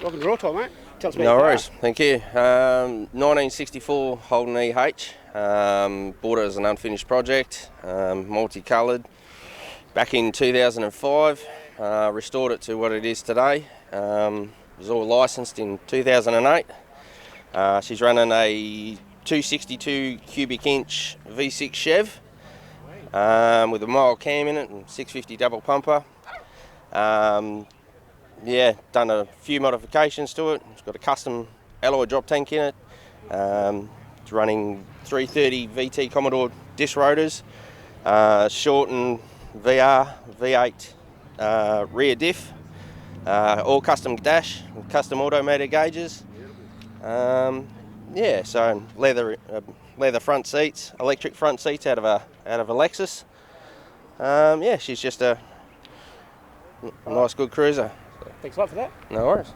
Welcome to Raw Talk, mate. Tell us about No your worries, thank you. 1964 Holden EH. Bought it as an unfinished project, multicoloured. Back in 2005, restored it to what it is today. It was all licensed in 2008. She's running a 262 cubic inch V6 Chev with a mild cam in it and 650 double pumper. Yeah, done a few modifications to it. It's got a custom alloy drop tank in it. It's running 330 VT Commodore disc rotors, shortened VR, V8 rear diff, all custom dash with custom automated gauges. Yeah, so leather front seats, electric front seats out of a Lexus. Yeah, she's just a nice, good cruiser. Thanks a lot for that. No worries.